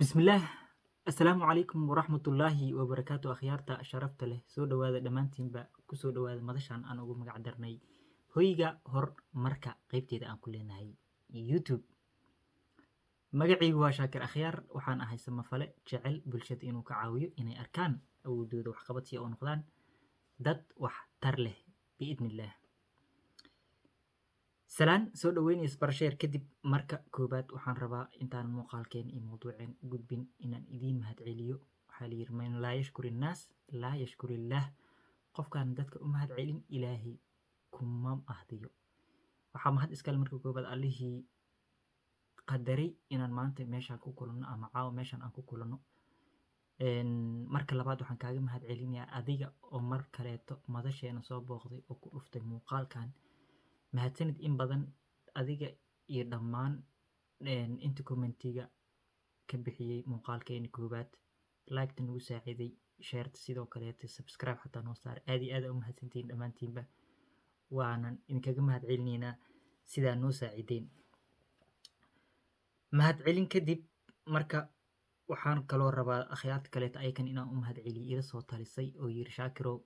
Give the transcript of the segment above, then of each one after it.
Bismillaah. Assalaamu calaykum waraxmatullaahi wabarakaatu. Akhyaarta sharafta leh, soo dhowaada dhammaantiinba ku soo dhowaada madashan aan ugu magac darnay hoyga horumarka qaybteeda aan ku leenahay YouTube. Magacaygu waa Shaakir Akhyaar, waxaan ahay samafale jecel bulshada inuu ka caawiyo inay arkaan awoodooda waxqabadsiya oo noqdaan dad wax tar leh biidnillaah. salaan soo dhaweyn isbarasheer kadib marka koobaad waxaan rabaa intaan muuqaalkeen iyo mawduuceen gudbin inaan idiin mahadceliyo. waxaa la yidhi man laa yashkuri innaas laa yashkuri illaah. qofkaan dadka u mahadcelin ilaahay kuma mahdiyo. waxaa mahad iskale marka koobaad allihii qadaray inaan maanta meeshaan ku kulanno ama caawa meeshaan aan ku kulanno. marka labaad waxaan kaaga mahadcelinayaa adiga oo mar kaleeto madasheena soo booqday oo ku dhuftay muuqaalkan. mahadsanid in badan adiga iyo dhammaan inta commentiga ka bixiyey muuqaalkeeni koobaad, like-ta nagu saaciiday, sheerta sidoo kaleeta, subscribe xataa noo saar. aad iyo aad u mahadsantihiin dhammaantiinba, waanan idinkaga mahadcelinaynaa sidaa noo saacideen. mahadcelin kadib marka waxaan kaloo rabaa akhyaarta kaleeta ayakan inaan u mahadceliyo ila soo talisay oo yiri Shaakirow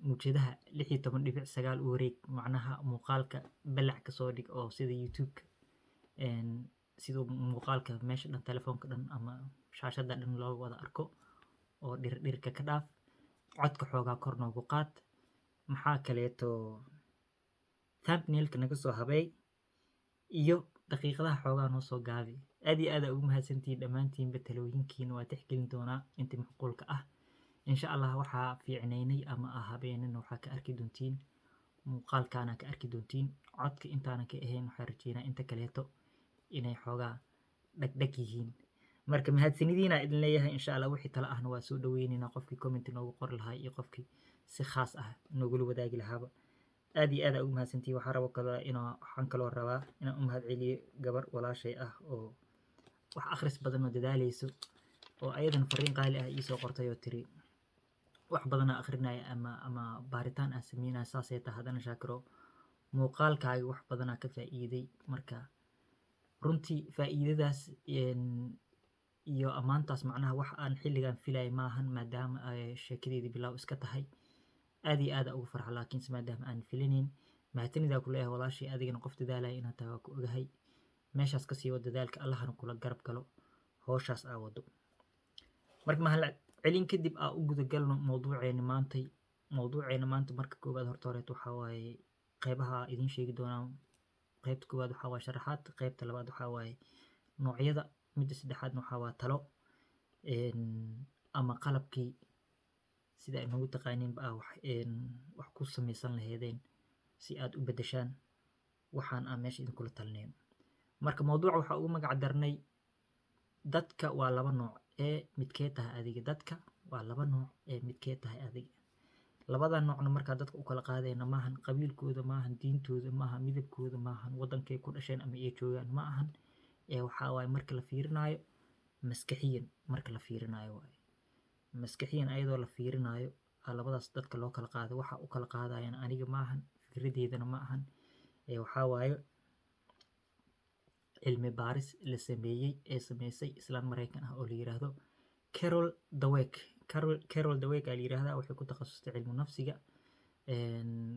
mujadaha 16.9 u wareeg, macnaha muuqaalka balac ka soo dhig oo sida YouTube-ka sidoo muuqaalka meesha dhan telefoonka dhan ama shaashada dhan loo wada arko oo dhirka ka dhaaf, codka xoogaa kor noogu qaad, maxaa kaleeto thumbnail-ka naga soo habeey iyo daqiiqadaha xoogaa noo soo gaabi. aad iyo aad ugu mahadsantihiin dhammaantiinba, talooyinkiina waa tixgelin doonaa inta macquulka ah. insha allah waxaa fiicnaynay ama habeenina waxaa ka arki doontiin muuqaalkaana ka arki doontiin. codka intaana ka ahayn waxaa rajeynaa inta kaleeto inay xoogaa dhagdhag yihiin. marka mahadsanidiina idin leeyahay. insha allah wixii tala ahna waa soo dhaweynaynaa, qofkii comment noogu qori lahaa iyo qofkii si khaas ah noogula wadaagi lahaaba. aad iyo aad ugu mahadsantihiin. waxaan kaloo rabaa inaan u mahadceliyo gabar walaashay ah oo wax akhris badan oo dadaaleyso oo ayadan fariin qaali ah iisoo qortay oo tiri wax badan aan akhrinaya ama baaritaan aan sameynaya, saasay tahay haddana Shaakirow muuqaalkaaga wax badan aan ka faa'iiday. marka runtii faa'iidadaas iyo ammaantaas macnaha wax aan xilligan filay maahan, maadaama ay sheekadeedii bilaaw iska tahay. aad iyo aad ugu farxa, laakiinse maadaama aan filinayn, mahadsanida ku leeyahay walaashii, adigana qof dadaalaya inaad tahay waa ku ogahay. meeshaas ka sii wado dadaalka, allahana kula garab galo howshaas aa wado. marka mahadcelin kadib aan u guda galno mawduuceena maanta. marka koobaad horta horeet waxaa waaye qeybaha idiin sheegi doonaa. qeybta koobaad waxaa waaye sharaxaad, qeybta labaad waxaa waaye noocyada, midda saddexaadna waxaa waa talo ama qalabkii sida inagu taqaaniinba wax ku samaysan laheedeen si aad u beddeshaan waxaan aan meesha idinkula talinayn. marka mawduuca waxaa ugu magac darnay dadka waa laba nooc ee midkee tahay adiga. dadka waa laba nooc ee midkee tahay adiga. labada noocna markaa dadka u kala qaadayna maahan qabiilkooda, maahan diintooda, maahan midabkooda, maahan wadankay ku dhasheen ama ay joogaan, ma ahan. waxaa waaye marka la fiirinayo maskaxiyan, marka la fiirinayo waaye maskaxiyan ayadoo la fiirinayo labadaas dadka loo kala qaado. waxa u kala qaadayaan aniga maahan, fikradeedana ma ahan. waxaa waaye cilmi baaris la sameeyey ee sameysay islaan Mareykan ah oo la yiraahdo Carol Dweck. Carol Dweck ayaa la yiraahdaa. waxay ku takhasustay cilmu nafsiga,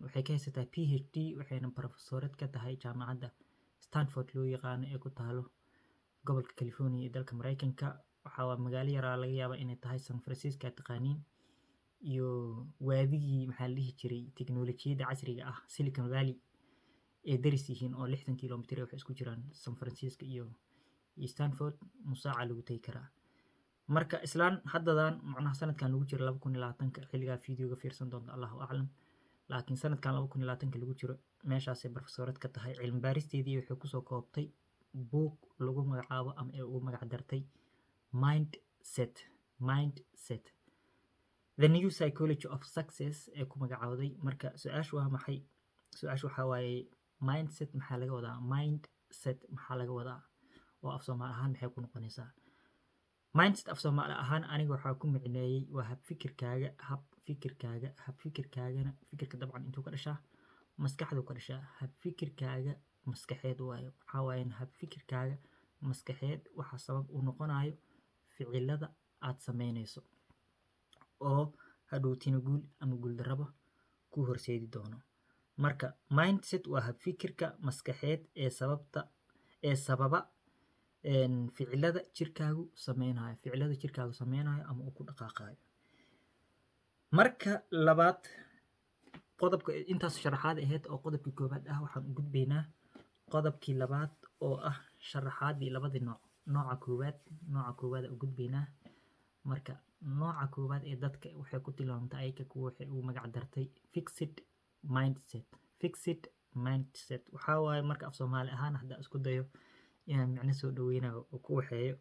waxay ka haysataa PhD, waxayna professorate ka tahay jaamacadda Stanford loo yaqaano ee ku taalo gobolka California ee dalka Mareykanka. waxaa waa magaalo yaraa, laga yaabaa inay tahay San Francisco aad taqaaniin, iyo waadigii maxaa la dhihi jiray tiknoolajiyadda casriga ah Silicon Valley ee daris yihiin oo 60 kilomitir waxay isku jiraan San Francisco iyo Stanford. musaaca lagu tagi karaa. marka islaan haddadan macnaha sanadkan lagu jiro 2020 xilligaa fiidiyoga fiirsan doonta allahu aclam, laakiin sanadkan 2020 lagu jiro meeshaasay professorate ka tahay. cilmi baaristeedii waxay kusoo koobtay buug lagu magacaabo ama ee ugu magac dartay mindset the new psychology of success ee ku magacaawday. marka su-aashu waa maxay? su-aashu waxaa waaye mindset maxaa laga wadaa? mindset maxaa laga wadaa oo af Soomaali ahaan maxay ku noqonaysaa? mindset af Soomaali ahaan aniga waxaa ku micneeyey waa habfikirkaaga. habfikirkaagana fikirka dabcan intuu ka dhashaa maskaxdu ka dhashaa. habfikirkaaga maskaxeed waayo. waxaa waaye habfikirkaaga maskaxeed waxaa sabab u noqonayo ficilada aad sameynayso oo hadhowtina guul ama guuldarraba ku horseedi doono. Marka mindset waa habfikirka maskaxeed ee sababa ficilada jirkaagu sameynayo ama uu ku dhaqaaqayo. Marka labaad, qodobka intaas sharaxaad ahayd oo qodobkii koowaad ah, waxaan u gudbaynaa qodobkii labaad oo ah sharaxaadii labadii nooc. Nooca koowaad u gudbaynaa. Marka nooca koowaad ee dadka waxay ku tilmaamtaa ayaka kuwa waxay ugu magac dartay fixed mindset. Waxaa waaye marka af Soomaali ahaan hadda isku dayo inaan micno soo dhaweynayo oo ku waxeeyo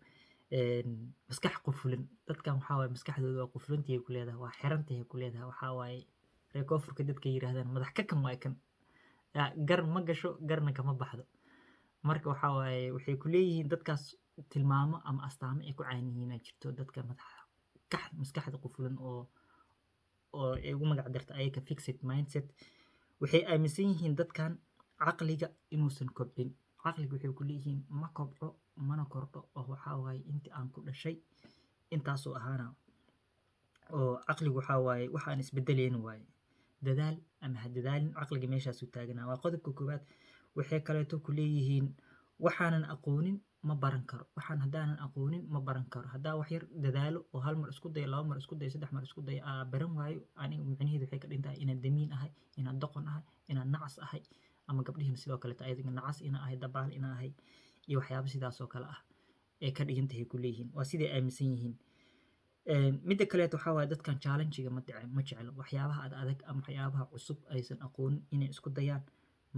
maskax qufulan. Dadkan waxaa waaye maskaxdooda waa qufulantii ku leedahay, waa xirantii ku leedahay. Waxaa waaye reer koonfurka dadka yiraahdaan madax ka kan waay kan, gar ma gasho garna kama baxdo. Marka waxaa waaye waxay ku leeyihiin dadkaas tilmaamo ama astaamo ay ku caan yihiin jirto dadka maskaxda qufulan oo ay ugu magac darta ayaka fixed mindset. Waxay aaminsan yihiin dadkan caqliga inuusan kobcin. Caqliga waxay ku leeyihiin ma kobco mana kordho, oo waxaa waaye intii aan ku dhashay intaasoo ahaana. oo caqligu waxaa waaye waxaan isbedelayna waaye. Dadaal ama ha dadaalin, caqliga meeshaas u taaganaa. Waa qodobka koowaad. Waxay kaleeto ku leeyihiin waxaanan aqoonin ma baran karo. Waxaan haddaanan aqoonin ma baran karo. Haddaa wax yar dadaalo oo hal mar isku dayo, 2 mar isku dayo, 3 mar isku dayo, baran waayo, aniga micnaheedu waxay ka dhintahay inaan damiin ahay, inaan doqon ahay, inaan nacas ahay, ama gabdhihiina sidoo kaleeto ayaga nacas inaan ahay, dabaal inaan ahay, iyo waxyaabo sidaas oo kale ah ee ka dhigantahay ku leeyihiin. Waa siday aaminsan yihiin. Midda kaleeto waxaa waaye dadkan challenge-ga ma jeclo. Waxyaabaha adag ama waxyaabaha cusub aysan aqoonin inay isku dayaan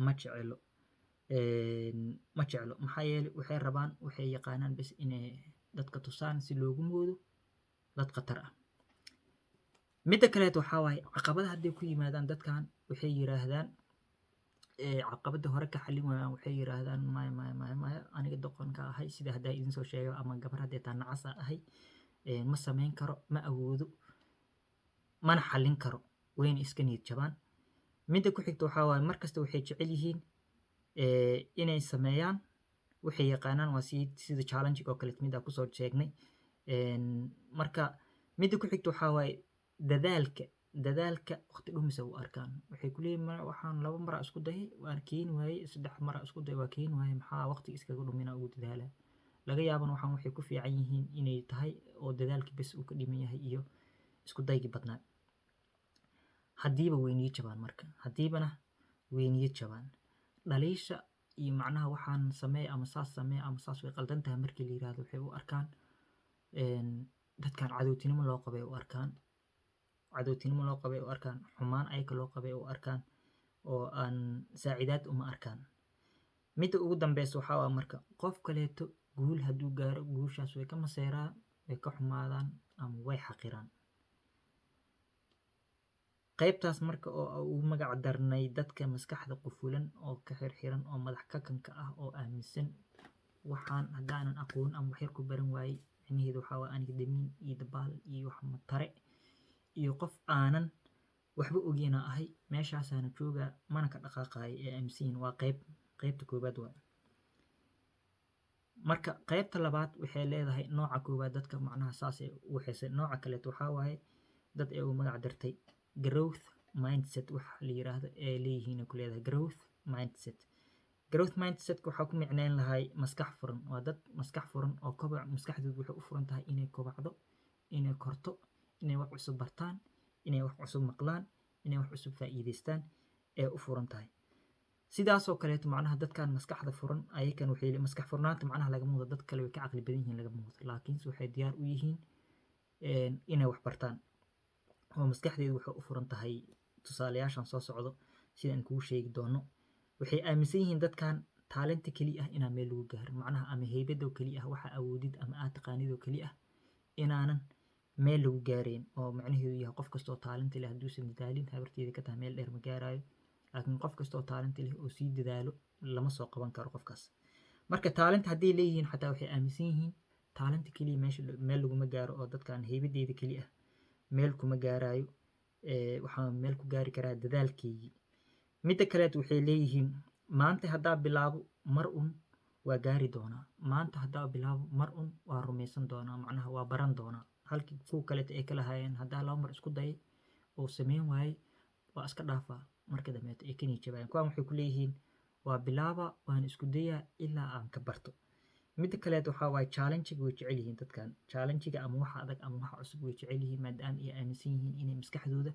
ma jeclo. Maxaa yeelay waxay rabaan, waxay yaqaanaan bas inay dadka tusaan si loogu moodo dad khatar ah. Midda kaleeto waxaa waaye caqabadaha hadday ku yimaadaan dadkan waxay yiraahdaan caqabada hore ka xallin waayaan, waxay yiraahdaan maya aniga doqonka ahay, sida haddaa idin soo sheego, ama gabar hadday taa nacas ahay, ma samayn karo, ma awoodo, mana xallin karo, wayna iska niyad jabaan. Midda ku xigta waxaa waaye markasta waxay jecel yihiin inay sameeyaan waxay yaqaanaan. Waa sida challenge oo kale mid aan kusoo sheegnay. Marka midda ku xigta waxaa waaye dadaalka waqti dhumisa u arkaan. Waxay ku leeyihiin waxaan 2 mar isku dayay waan keeni waayey, 3 mar isku dayay waa keeni waayey, maxaa waqti iskaga dhumina ugu dadaala. Laga yaabana waxaan waxay ku fiican yihiin inay tahay oo dadaalkii bas uu ka dhiman yahay iyo isku daygii badnaa. Haddiiba way niyad jabaan marka. Haddiibana way niyad jabaan. Dhaliisha iyo macnaha waxaan sameey ama saas way qaldan tahay markii la yiraahdo waxay u arkaan dadkan cadowtinimo loo qabay u arkaan. Xumaan ayaka loo qabay u arkaan, oo aan saacidaad uma arkaan. Midda ugu dambeysa waxaa waa marka qof kaleeto guul hadduu gaaro, guushaas way ka maseeraan, way ka xumaadaan, ama way xaqiraan. qaybtaas marka oo ugu magac darnay dadka maskaxda qufulan oo ka xirxiran oo madax ka kanka ah oo aaminsan waxaan haddaanan aqoon ama wax yar ku baran waayey, micnaheedu waxaa waa aniga damiin iyo dabaal iyo wax matare iyo qof aanan waxba ogeena ahay, meeshaasaana joogaa mana ka dhaqaaqayo ee aaminsan. waa qaybta koowaad waa. marka qaybta labaad waxay leedahay nooca koowaad dadka macnaha saas ay u waxaysan. nooca kaleeto waxaa waaye dad ay ugu magac dartay growth mindset wax la yiraahdo ee leeyihiin ku leedahay growth mindset waxaa ku micnayn lahay maskax furan. waa dad maskax furan oo kobac maskaxdoodu waxay u furan tahay inay kobacdo, inay korto, inay wax cusub bartaan, inay wax cusub maqlaan, inay wax cusub faa'iideystaan ee u furan tahay. sidaasoo kaleeto macnaha dadkan maskaxda furan ayakan waxay maskax furnaanta macnaha laga muuqdo dad kale way ka caqli badan yihiin laga muuqdo, laakiin waxay diyaar u yihiin inay wax bartaan oo maskaxdeedu waxay u furan tahay. tusaalayaashan soo socdo sidaan kuu sheegi doono waxay aaminsan yihiin dadkan taalenta keli ah inaan meel lagu gaaro, macnaha ama heybado keli ah waxa awoodid ama aad taqaanidoo keli ah inaanan meel lagu gaarayn. oo macnaheedu yahay qof kastoo taalenta leh hadduusan dadaalin habarteeda ka tahay meel dheer ma gaarayo, laakiin qof kastoo taalenta leh oo sii dadaalo lama soo qaban karo qofkaas. marka taalenta hadday leeyihiin xataa waxay aaminsan yihiin taalenta keliya meel laguma gaaro, oo dadkan heybadeeda keli ah meel kuma gaarayo, waxaan meel ku gaari karaa dadaalkeygii. midda kaleet waxay leeyihiin maanta haddaa bilaabo mar un waa gaari doonaa maanta haddaa bilaabo mar un waa rumaysan doonaa macnaha waa baran doonaa halkii kuwa kaleeta ay kala hayeen haddaa 2 mar isku dayay oo sameyn waayey waa iska dhaafaa marka dambeeta ay ka niijabayaan kuwaan waxay ku leeyihiin waa bilaaba waan isku dayaa ilaa aan ka barto midda kaleet waxaa waaye challenge-ga way jecel yihiin dadkan challenge-ga ama waxa adag ama waxa cusub way jecel yihiin maadaama ay aaminsan yihiin inay maskaxdooda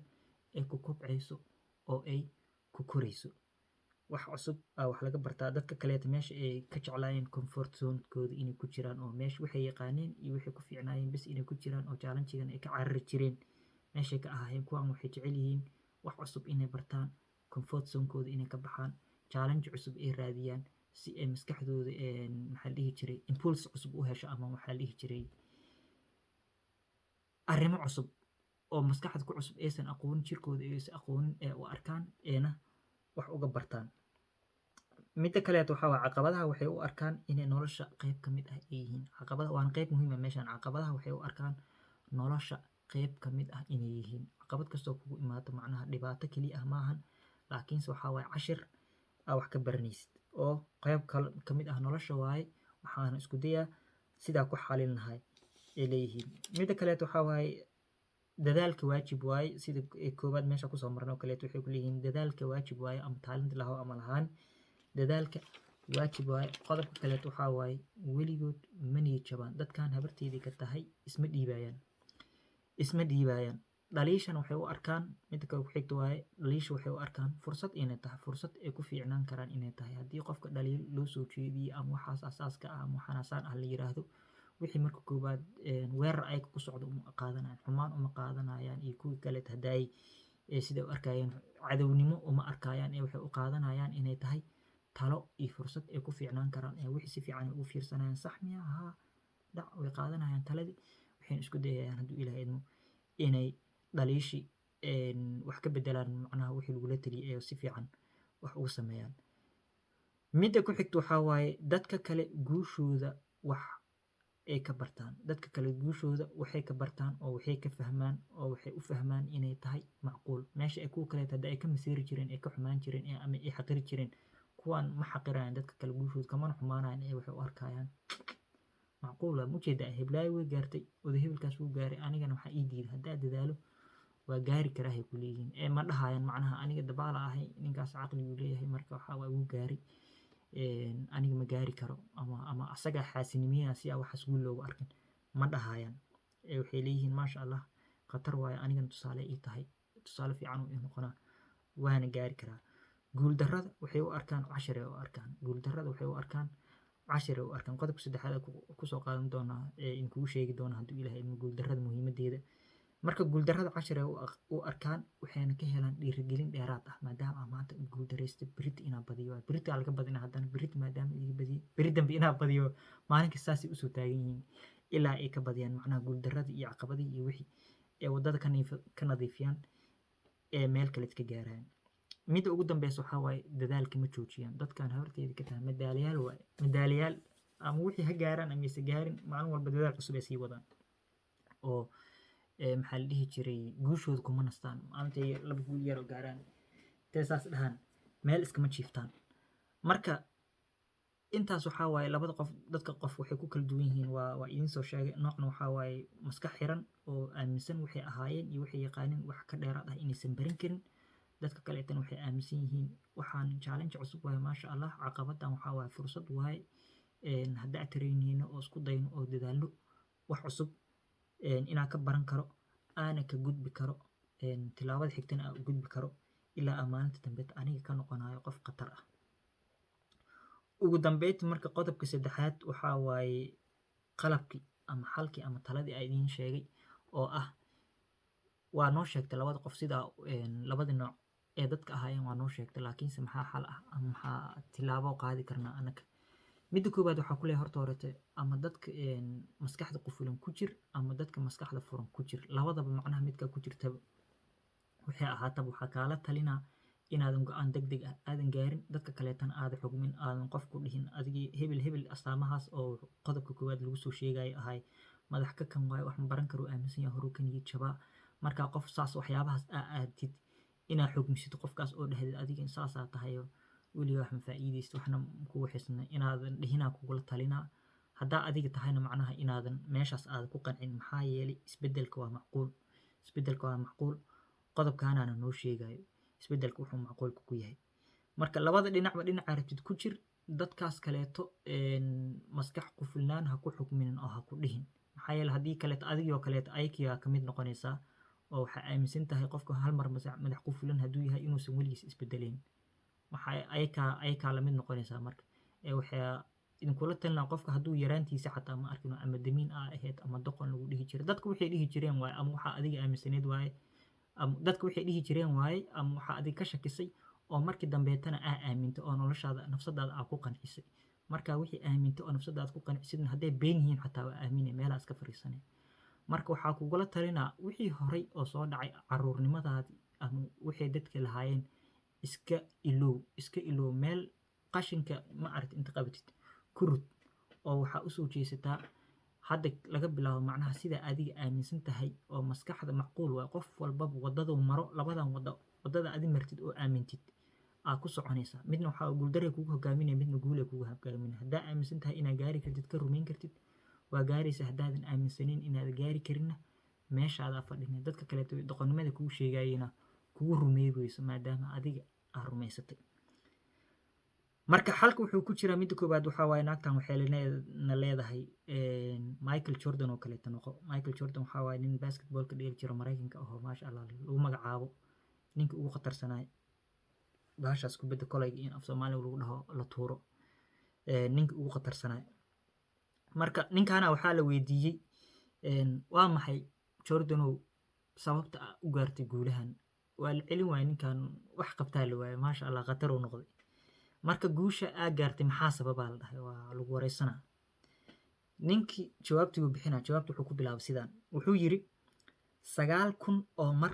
ay ku kobcayso oo ay ku korayso wax cusub wax laga bartaa dadka kaleeta meesha ay ka jeclaayeen comfort zone-kooda inay ku jiraan oo meesha waxay yaqaaneen iyo waxay ku fiicnaayeen bas inay ku jiraan oo challenge-gan ay ka carari jireen meeshay ka ahaayeen kuwaan waxay jecel yihiin wax cusub inay bartaan comfort zone-kooda inay ka baxaan challenge cusub ay raadiyaan si ay maskaxdooda maxaa la dhihi jiray impulse cusub u hesho ama waxaa la dhihi jiray arrimo cusub oo maskaxda ku cusub aysan aqoonin jirkooda aysan aqoonin ee u arkaan eena wax uga bartaan midda kaleet waxaa waaye caqabadaha waxay u arkaan inay nolosha qayb ka mid ah ay yihiin caqabadaha waana qayb muhiim ah meeshaan caqabadaha waxay u arkaan nolosha qayb ka mid ah inay yihiin caqabad kastoo kugu imaato macnaha dhibaato keliya ah maahan laakiinse waxaa waaye cashir aa wax ka baranaysid oo qayb ka mid ah nolosha waaye waxaana isku dayaa sidaa ku xalin lahay ay leeyihiin midda kaleet waxaa waaye dadaalka waajib waaye sida koowaad meesha kusoo marnay oo kaleet waxay ku leeyihiin dadaalka waajib waaye ama taalint lahow ama lahaan dadaalka waajib waaye qodobka kaleet waxaa waaye weligood ma niyad jabaan dadkan habarteedii ka tahay isma dhiibaayaan dhaliishan waxay u arkaan midda kale ku xigta waaye dhaliisha waxay u arkaan fursad inay tahay fursad ay ku fiicnaan karaan inay tahay haddii qofka dhaliil loo soo jeediyey ama waxaas asaaska ah ama waxaanasaan ah la yiraahdo wixii marka koowaad weerar ay ku socdo uma qaadanayaan xumaan uma qaadanayaan iyo kuwii kaleet haddaay sida u arkayeen cadownimo uma arkayaan ee waxay u qaadanayaan inay tahay talo iyo fursad ay ku fiicnaan karaan ee wixii si fiican ugu fiirsanayaan sax miya haa dhac way qaadanayaan taladii waxayna isku dayayaan hadduu ilaahay idmo inay dhaliishi wax ka bedelaan macnaha wixii lagula taliyay ee si fiican wax ugu sameeyaan midda ku xigta waxaa waaye dadka kale guushooda wax ay ka bartaan dadka kale guushooda waxay ka bartaan oo waxay ka fahmaan oo waxay u fahmaan inay tahay macquul meesha ay kuwa kaleeta hadda ay ka masiiri jireen ay ka xumaan jireen ama ay xaqiri jireen kuwaan ma xaqirayaan dadka kale guushooda kamana xumaanayaan ee waxay u arkayaan macquula mujeeda heblaayo way gaartay oda hebelkaas wuu gaaray anigana waxaa ii diida haddaa dadaalo waa gaari karaahay ku leeyihiin ee ma dhahayaan macnaha aniga dabaala ahay ninkaas caqliguu leeyahay marka waxaa waa wuu gaaray aniga ma gaari karo ama asagaa xaasinimiyana si aa waxaas guul loogu arkin ma dhahayaan ee waxay leeyihiin maasha allah khatar waayo anigana tusaale ii tahay tusaale fiican uu ii noqonaa waana gaari karaa guuldarrada waxay u arkaan cashir ay u arkaan guuldarrada waxay u arkaan cashir ay u arkaan qodobka saddexaad kusoo qaadan doonaa in kugu sheegi doona hadduu ilaahay ilmo guuldarrada muhiimadeeda marka guuldarrada cashir ay u arkaan waxayna ka helaan dhiirigelin dheeraad ah maadaama maanta guuldaraysta berita inaa badiyo berita laga badina haddana berita maadaama iga badiyo beri dambe inaa badiyo maalinka saasay usoo taagan yihiin ilaa ay ka badiyaan macnaha guuldarradii iyo caqabadii iyo wixii ee waddada ka nadiifiyaan ee meel kaleed ka gaaraan midda ugu dambeysa waxaa waaye dadaalka ma joojiyaan dadkan habarteeda ka tahay madaaliyaal waaye madaaliyaal ama wixii ha gaaraan ama aysan gaarin maalin walba dadaal cusub ay sii wadaan oo maxaa la dhihi jiray guushooda kuma nastaan maantay laba guul yaroo gaaraan intay saas dhahaan meel iskama jiiftaan marka intaas waxaa waaye labada qof dadka qof waxay ku kala duwan yihiin waa idiin soo sheegay noocna waxaa waaye maskax xiran oo aaminsan waxay ahaayeen iyo waxay yaqaaneen wax ka dheeraad ah inaysan barin karin dadka kaleetan waxay aaminsan yihiin waxaan challenge cusub waaye maasha allah caqabadan waxaa waaye fursad waaye haddaa taraynayno oo isku dayno oo dadaalno wax cusub inaan ka baran karo aana ka gudbi karo tilaabada xigtana aan u gudbi karo ilaa aan maalinta dambeed aniga ka noqonayo qof khatar ah ugu dambeynti marka qodobka saddexaad waxaa waaye qalabkii ama xalkii ama taladii aan idiin sheegay oo ah waa noo sheegtay labada qof sidaa labada nooc ee dadka ahaayeen waa noo sheegtay laakiinse maxaa xal ah ama maxaa tilaabo qaadi karnaa annaga midda koowaad waxaa ku leeyahay horta horete ama dadka maskaxda qufulan ku jir ama dadka maskaxda furan ku jir labadaba macnaha midkaa ku jirtaba waxay ahaataba waxaa kaala talinaa inaadan go-aan deg deg ah aadan gaarin dadka kaleetana aada xugmin aadan qof ku dhihin adigii hebel astaamahaas oo qodobka koowaad lagu soo sheegayo ahay madax ka kan waayo wax ma baran karo aaminsan yahay horuu ka niyad jabaa markaa qof saas waxyaabahaas aa aadtid inaa xugmisid qofkaas oo dhahdeed adiga saasaa tahayo weligaa wax ma faa'iidaysid waxna kugu xisna inaadan dhihinaa kugula talinaa haddaa adiga tahayna macnaha inaadan meeshaas aadan ku qancin maxaa yeelay isbeddelka waa macquul qodobkaanaana noo sheegayo isbeddelka wuxuu macquulka ku yahay marka labada dhinacba dhinaca rabtid ku jir dadkaas kaleeto maskax ku filnaan ha ku xukminin oo ha ku dhihin maxaa yeele haddii kaleeto adigoo kaleeto ayakiyaa ka mid noqonaysaa oo waxaa aaminsan tahay qofka hal mar madax ku filan hadduu yahay inuusan weligiis isbedelayn maxaa ayakaa la mid noqonaysaa marka waxaa idinkula talinaa qofka hadduu yaraantiisa xataa ma arkin ama damiin aa ahayd ama doqon lagu dhihi jiray dadka waxay dhihi jireen waaye ama waxaa adiga aaminsaneed waaye dadka waxay dhihi jireen waaye ama waxaa adiga ka shakisay oo markii dambeetana aa aaminta oo noloshaada nafsadaada aa ku qancisay marka wixii aaminta oo nafsadaada ku qancisidna hadday been yihiin xataa waa aaminay meelaha iska fariisanay marka waxaa kugula talinaa wixii horay oo soo dhacay caruurnimadaadii ama waxay dadka lahaayeen iska ilow meel qashinka ma aragti inta qabatid ku rud oo waxaa usoo jeesataa hadda laga bilaabo macnaha sidaa adiga aaminsan tahay oo maskaxda macquul waa qof walbaba wadaduu maro labadan wadada adi martid oo aamintid aa ku soconaysaa midna waxaa guuldarey kugu hogaaminaya midna guulay kugu hogaaminaya haddaa aaminsan tahay inaad gaari kartid ka rumayn kartid waa gaaraysa haddaadan aaminsaneyn inaad gaari karinna meeshaadaa fadhina dadka kaleeto doqonnimada kugu sheegayena kugu rumeebayso maadaama adiga aa rumaysatay marka xalka wuxuu ku jiraa midda koowaad waxaa waaye naagtan waxay na leedahay Michael Jordan oo kaleeto noqo Michael Jordan waxaa waaye nin basketballka dheeli jiro Maraykanka ahoo maasha Allah lagu magacaabo ninka ugu khatarsanay baashaas kubadda kolayga in af Soomaaliya lagu dhaho la tuuro ninka ugu khatarsanay marka ninkaana waxaa la weydiiyey waa maxay Jordanow sababta u gaartay guulahan waa la celin waayay ninkan wax qabtaa la waayay maasha Allah khatar uu noqday marka guusha aa gaartay maxaa sababaa la dhahay waa lagu wareysanaa ninkii jawaabtii uu bixinaa jawaabta wuxuu ku bilaabay sidaan wuxuu yiri 9,000 oo mar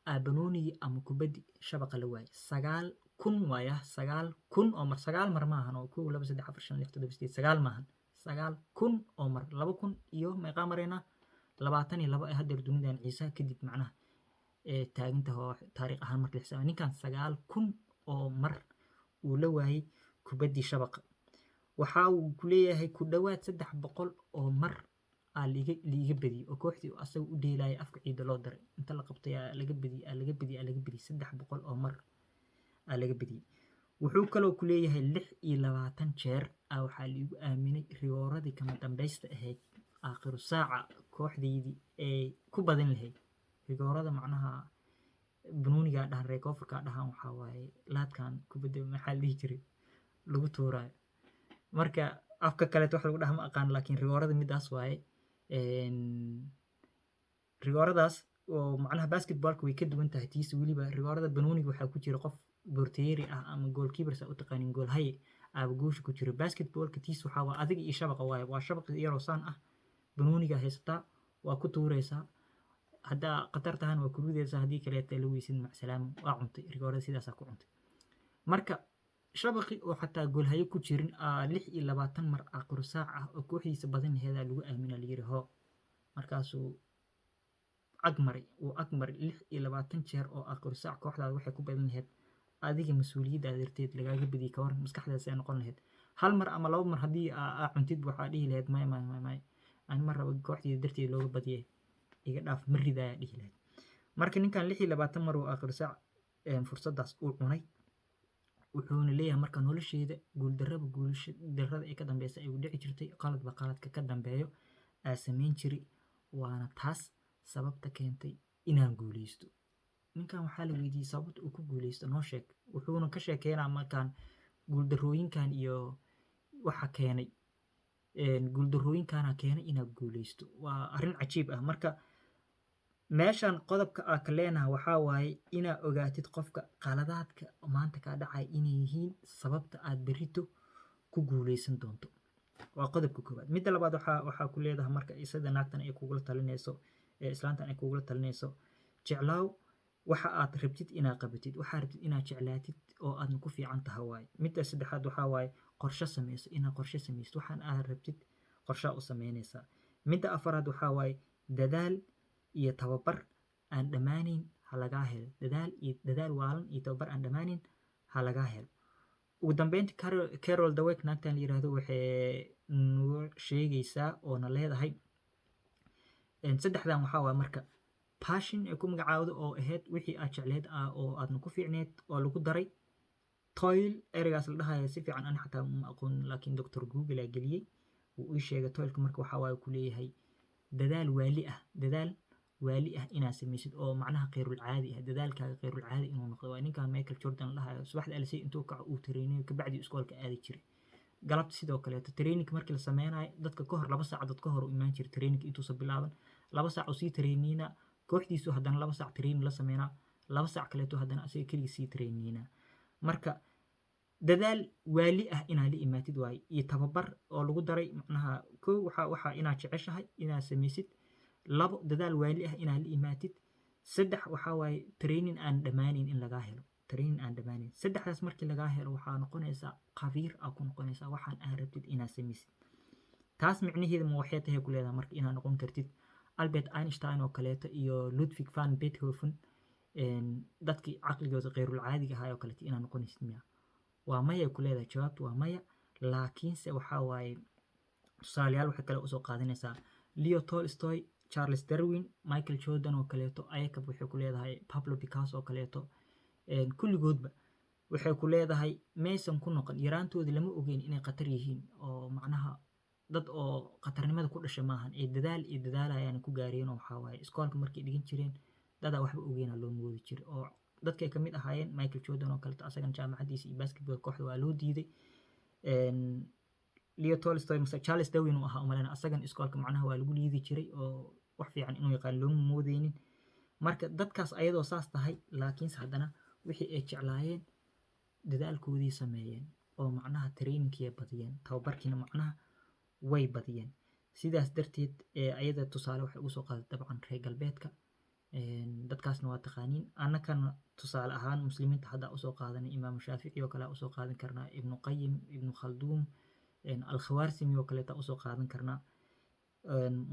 aa banoonigii ama kubaddi shabaqa la waayay 9,000 waaya 9,000 oo mar 9 mar maahan oo 1 2 3 4 5 6 7 8 9 maahan 9,000 oo mar 2,000 iyo meeqa marayna 22 ay hadda dunidan ciisa kadib macnaha taaginta oo taariikh ahaan markii xisaab ninkan 9,000 oo mar uu la waayay kubaddii shabaqa waxa uu ku leeyahay ku dhawaad 300 oo mar aa liiga badiyay oo kooxdii asaga u dheelayay afka ciida loo daray inta la qabtay laga badiyay 300 oo mar aa laga badiyay wuxuu kaloo ku leeyahay 26 jeer waxaa liigu aaminay riyooradii kama dambaysta ahayd aakhiru saaca kooxdeydii ee ku badan lahayd riyoorada macnaha banooniga dhahan reekoofurka dhahan waxaa waaye laadkan kubadda maxaa la dhihi jiray lagu tuuraayo marka afka kaleeto wax lagu dhaha ma aqaan laakiin riyoorada midaas waaye riyooradaas oo macnaha basketballka way ka duwan tahay tiisa weliba riyoorada banooniga waxaa ku jira qof borteeri ah ama goalkeeper sa u taqaanin goal haye aaba guusha ku jiro basketballka tiisa waxaa waa adiga iyo shabaqa waaye waa shabaqa yaroo saan ah banooniga haysataa waa ku tuuraysaa haddaa khatar tahan waa ku ridaysaa haddii kaleeta la weysid macsalaamo waa cuntay rigoorada sidaasaa ku cuntay marka shabaqi oo xataa goolhayo ku jirin 26 mar aakhiru saac ah oo kooxdiisa badan laheedaa lagu aamina la yiri hoo markaasuu agmaray 26 jeer oo aakhiru saac kooxdaada waxay ku badan laheed adiga mas-uuliyaddaada darteed lagaaga badiyay ka hor maskaxdaas ay noqon laheyd hal mar ama 2 mar haddii aa cuntid waxaa dhihi laheyd may ani mar rabo kooxdiida darteed looga badiyay iga dhaaf ma ridaaya dhihi lahayd marka ninkan 26 mar oo akhir saac fursadaas uu cunay wuxuuna leeyahay marka nolosheeda guuldarrada ay ka dambaysa ay u dhici jirtay qaladba qaladka ka dambeeyo aa samayn jiray waana taas sababta keentay inaan guuleysto ninkan waxaa la weydiiyey sababta uu ku guuleysto noo sheeg wuxuuna ka sheekeynaa markaan guuldarrooyinkan iyo waxa keenay guuldarrooyinkaana keenay inaad guuleysto waa arrin cajiib ah marka meeshan qodobka aa ka leenaha waxaa waaye inaa ogaatid qofka qaladaadka maanta kaa dhacay inay yihiin sababta aad berrito ku guuleysan doonto waa qodobka koowaad midda labaad waxaa ku leedahay marka isada naagtan ay kugula talinayso islaantan ay kugula talinayso jeclaaw waxa aad rabtid inaad qabatid waxaa rabtid inaad jeclaatid oo aadna ku fiican tahay waaye midda saddexaad waxaa waaye qorshe samayso inaad qorshe samaysid waxaan aad rabtid qorshaa u samaynaysaa midda afaraad waxaa waaye dadaal iyo tababar aan dhammaanayn ha lagaa helo dadaal waalan iyo tababar aan dhammaanayn ha lagaa helo ugu dambeyntii Carol Dweck naagtan la yiraahdo waxay noo sheegaysaa oo na leedahay saddexdan waxaa waaye marka passion ay ku magacaawdo oo ahayd wixii aad jecleed oo aadna ku fiicneed oo lagu daray toil ereygaas la dhahayo si fiican ani xataa ma aqoon laakiin Dr. Google aa geliyey wuu ii sheegay toilka marka waxaa waaye ku leeyahay dadaal waali ah inaad samaysid oo macnaha qeyrul caadi ah dadaalkaaga qeyrul caadi inuu noqdo waa ninkan Michael Jordan la dhahayo subaxda alisay intuu kaco uu tareynayo kabacdi iskoolka aadi jiray galabta sidoo kaleeto training markii la sameynayo dadka ka hor 2 saacadood ka hor u imaan jiray training intuusan bilaaban 2 saac oo sii trainina kooxdiisu haddana 2 saac training la sameynaa 2 saac kaleeto haddana asaga keligiis sii trainina marka dadaal waali ah inaad la imaatid waaye iyo tababar oo lagu daray macnaha kow waxaa inaad jeceshahay inaad samaysid 2 dadaal waali ah inaad la imaatid 3 waxaa waaye training aan dhammaanayn in lagaa helo training aan dhammaanayn saddexdaas markii lagaa helo waxaa noqonaysaa khabiir aa ku noqonaysaa waxaan aad rabtid inaad samaysid taas micnaheedu ma waxay tahay ku leedahay marka inaad noqon kartid Albert Einstein oo kaleeto iyo Ludwig van Beethoven dadkii caqligooda qeyrul caadiga ahaa oo kaleeto inaad noqonaysid miya waa maya ku leedahay jawaabtu waa maya laakiinse waxaa waaye tusaalayaal waxay kale usoo qaadanaysaa Leo Tolstoy Charles Darwin Michael Jordan oo kaleeto ayaka waxay ku leedahay Pablo Picasso oo kaleeto kulligoodba waxay ku leedahay maysan ku noqon yaraantoodii lama ogeyn inay khatar yihiin oo macnaha dad oo khatarnimada ku dhashay maahan ee dadaal iyo dadaalayaan ku gaareen oo waxaa waaye iskoolka markay dhigan jireen dadaa waxba ogeynaa loo moodi jiray oo dadkay ka mid ahaayeen Michael Jordan oo kaleeto asagan jaamacadiisa iyo basketball kooxda waa loo diiday Leo Tolstoy mase Charles Darwin uu ahaa umalena asagan iskoolka macnaha waa lagu liidi jiray oo wax fiican inuu yaqaan looma moodeynin marka dadkaas ayadoo saas tahay laakiinse haddana wixii ay jeclaayeen dadaalkoodii sameeyeen oo macnaha trainingkii badiyeen tababarkiina macnaha way badiyeen sidaas darteed ayada tusaale waxay ugu soo qaaday dabcan reer galbeedka dadkaasna waa taqaaniin annakana tusaale ahaan muslimiinta hadda usoo qaadanay imaam shaafici oo kale usoo qaadan karnaa ibnu qayim ibnu khalduum al-khawaarsimi oo kaleeta usoo qaadan karnaa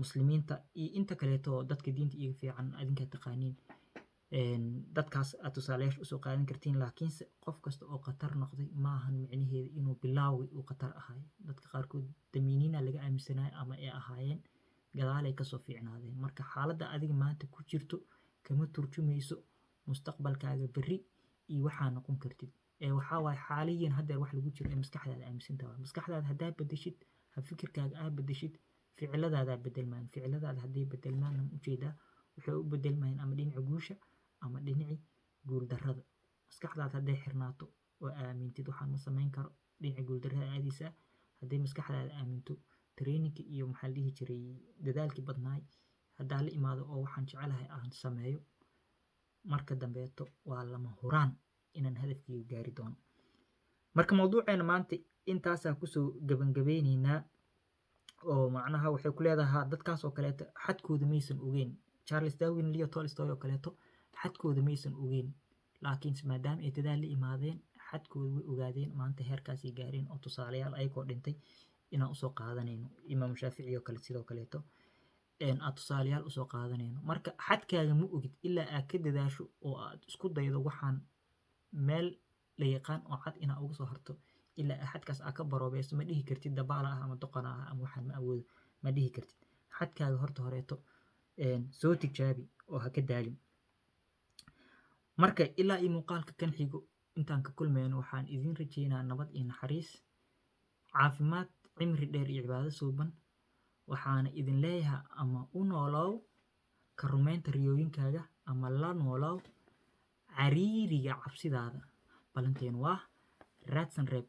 muslimiinta iyo inta kaleeto dadka diinta iyaga fiican adinka taqaaniin dadkaas aad tusaalayaasha usoo qaadan kartiin laakiinse qof kasta oo khatar noqday maahan micnaheeda inuu bilaawi uu khatar ahay dadka qaarkood damiiniina laga aaminsanayo ama ay ahaayeen gadaalay kasoo fiicnaadeen marka xaaladda adiga maanta ku jirto kama turjumayso mustaqbalkaaga berri iyo waxaa noqon kartid waxaa waaye xaaliyan haddeer wax lagu jiro ee maskaxdaada aaminsantaha maskaxdaada haddaa bedeshid ha fikirkaaga aa bedeshid ficilladaadaa bedelmaan ficilladaada hadday bedelmaan ujeedaa waxay u bedelmayaan ama dhinaca guusha ama dhinaci guuldarrada maskaxdaada hadday xirnaato oo aamintid waxaan ma samayn karo dhinaca guuldarrada aadaysaa hadday maskaxdaada aaminto traininka iyo maxaa la dhihi jiray dadaalkii badnaay haddaa la imaado oo waxaan jecelahay aan sameeyo marka dambeeto waa lama huraan inaan hadafkayga gaari doono marka mawduuceena maanta intaasaa kusoo gabangabeyneynaa oo macnaha waxay ku leedahay dadkaas oo kaleeto xadkooda maysan ogeyn Charles Darwin Leo Tolstoy oo kaleeto xadkooda maysan ogeyn laakiinse maadaama ay dadaal la imaadeen xadkooda way ogaadeen maanta heerkaasay gaareen oo tusaalayaal ayagoo dhintay inaan usoo qaadanayno imaam shaafici oo kale sidoo kaleeto aad tusaalayaal usoo qaadanayno marka xadkaaga ma ogid ilaa aad ka dadaasho oo aad isku daydo waxaan meel la yaqaan oo cad inaa uga soo harto ilaa xadkaas aad ka baroobayso ma dhihi kartid dabaala ah ama doqona ah ama waxaan ma awoodo ma dhihi kartid xadkaaga horta horeeto soo tijaabi oo ha ka daalin marka ilaa iyo muuqaalka kan xigo intaan ka kulmayno waxaan idin rajeynaa nabad iyo naxariis caafimaad cimri dheer iyo cibaado suuban waxaana idin leeyahay ama u noolow ka rumaynta riyooyinkaaga ama la noolow cariiriga cabsidaada balanteen waa raadsan reeb